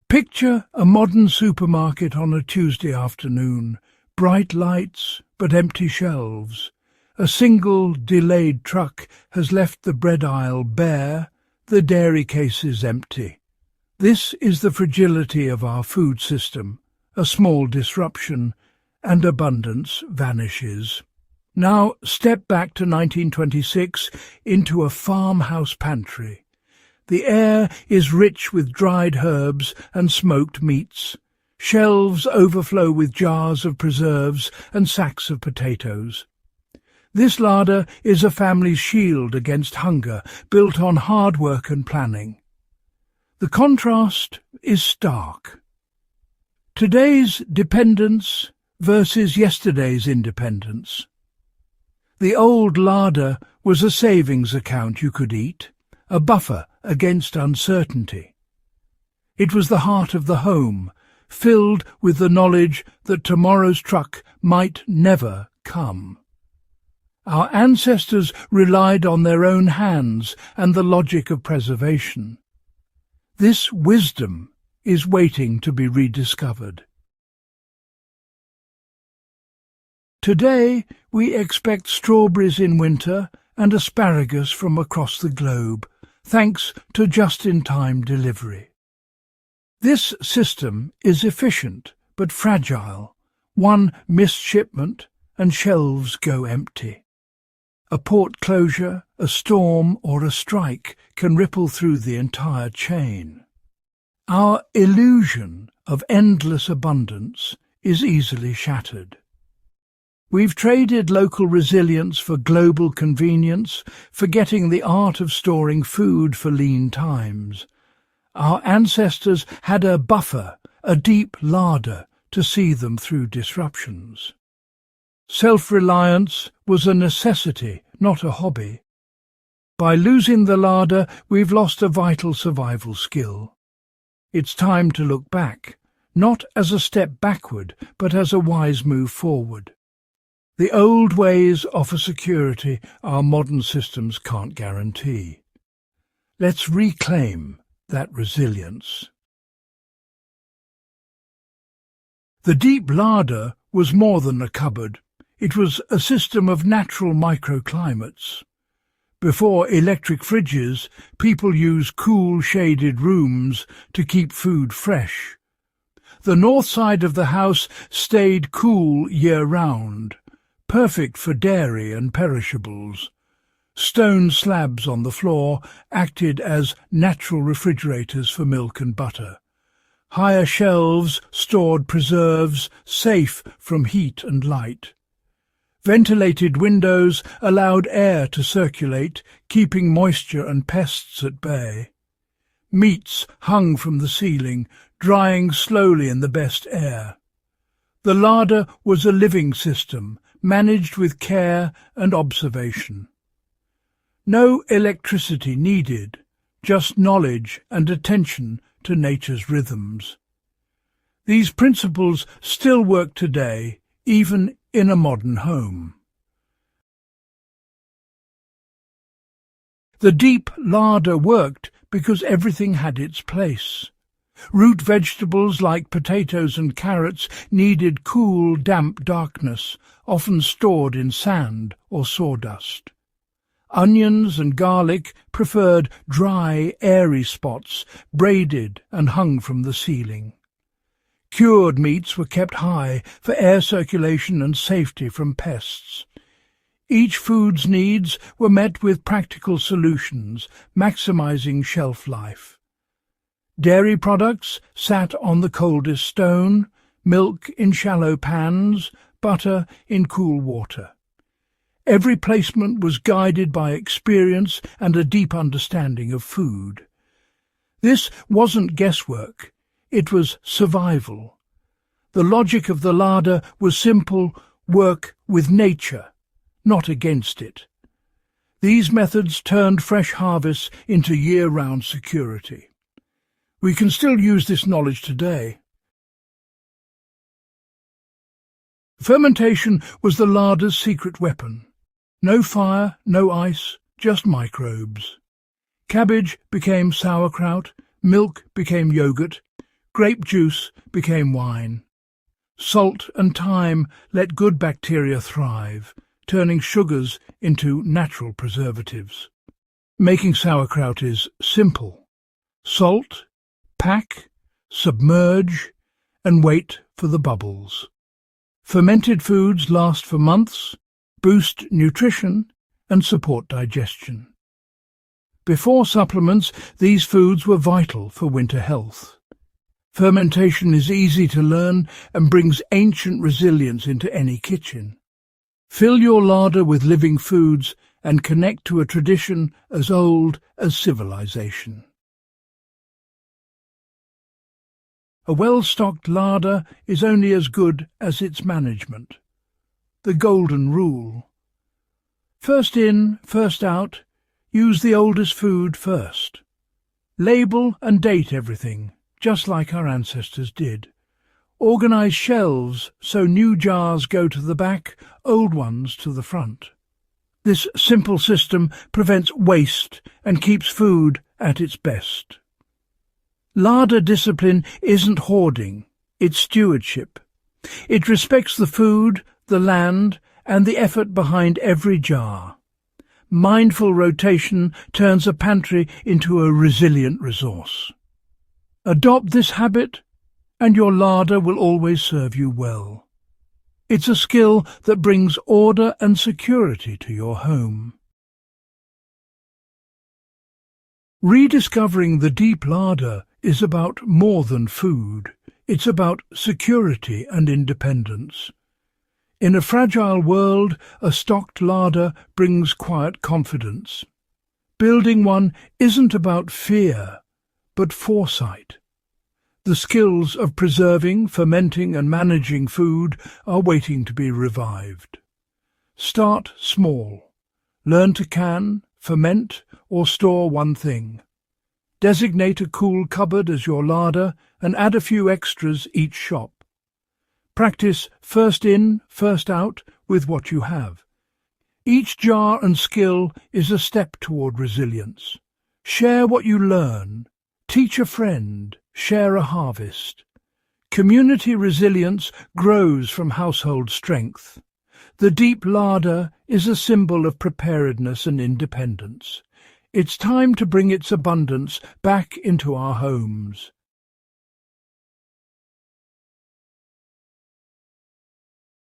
Picture a modern supermarket on a Tuesday afternoon. Bright lights, but empty shelves. A single delayed truck has left the bread aisle bare, the dairy cases empty. This is the fragility of our food system. A small disruption, and abundance vanishes. Now step back to 1926 into a farmhouse pantry. The air is rich with dried herbs and smoked meats. Shelves overflow with jars of preserves and sacks of potatoes. This larder is a family's shield against hunger, built on hard work and planning. The contrast is stark. Today's dependence versus yesterday's independence. The old larder was a savings account you could eat, a buffer against uncertainty. It was the heart of the home, filled with the knowledge that tomorrow's truck might never come. Our ancestors relied on their own hands and the logic of preservation. This wisdom is waiting to be rediscovered. Today we expect strawberries in winter and asparagus from across the globe, thanks to just-in-time delivery. This system is efficient but fragile. One missed shipment and shelves go empty. A port closure, a storm or a strike can ripple through the entire chain. Our illusion of endless abundance is easily shattered. We've traded local resilience for global convenience, forgetting the art of storing food for lean times. Our ancestors had a buffer, a deep larder, to see them through disruptions. Self-reliance was a necessity, not a hobby. By losing the larder, we've lost a vital survival skill. It's time to look back, not as a step backward, but as a wise move forward. The old ways offer security our modern systems can't guarantee. Let's reclaim that resilience. The deep larder was more than a cupboard. It was a system of natural microclimates. Before electric fridges, people used cool, shaded rooms to keep food fresh. The north side of the house stayed cool year-round, perfect for dairy and perishables. Stone slabs on the floor acted as natural refrigerators for milk and butter. Higher shelves stored preserves, safe from heat and light. Ventilated windows allowed air to circulate, keeping moisture and pests at bay. Meats hung from the ceiling, drying slowly in the best air. The larder was a living system, managed with care and observation. No electricity needed, just knowledge and attention to nature's rhythms. These principles still work today, even in a modern home. The deep larder worked because everything had its place. Root vegetables like potatoes and carrots needed cool, damp darkness, often stored in sand or sawdust. Onions and garlic preferred dry, airy spots, braided and hung from the ceiling. Cured meats were kept high for air circulation and safety from pests. Each food's needs were met with practical solutions, maximizing shelf life. Dairy products sat on the coldest stone, milk in shallow pans, butter in cool water. Every placement was guided by experience and a deep understanding of food. This wasn't guesswork, it was survival. The logic of the larder was simple: work with nature, not against it. These methods turned fresh harvests into year-round security. We can still use this knowledge today. Fermentation was the larder's secret weapon. No fire, no ice, just microbes. Cabbage became sauerkraut, milk became yogurt, grape juice became wine. Salt and thyme let good bacteria thrive, turning sugars into natural preservatives. Making sauerkraut is simple. Salt, pack, submerge, and wait for the bubbles. Fermented foods last for months, boost nutrition, and support digestion. Before supplements, these foods were vital for winter health. Fermentation is easy to learn and brings ancient resilience into any kitchen. Fill your larder with living foods and connect to a tradition as old as civilization. A well-stocked larder is only as good as its management. The golden rule. First in, first out, use the oldest food first. Label and date everything, just like our ancestors did. Organize shelves so new jars go to the back, old ones to the front. This simple system prevents waste and keeps food at its best. Larder discipline isn't hoarding, it's stewardship. It respects the food, the land, and the effort behind every jar. Mindful rotation turns a pantry into a resilient resource. Adopt this habit, and your larder will always serve you well. It's a skill that brings order and security to your home. Rediscovering the deep larder is about more than food. It's about security and independence. In a fragile world, a stocked larder brings quiet confidence. Building one isn't about fear, but foresight. The skills of preserving, fermenting and managing food are waiting to be revived. Start small. Learn to can, ferment or store one thing. Designate a cool cupboard as your larder and add a few extras each shop. Practice first in, first out with what you have. Each jar and skill is a step toward resilience. Share what you learn. Teach a friend. Share a harvest. Community resilience grows from household strength. The deep larder is a symbol of preparedness and independence. It's time to bring its abundance back into our homes.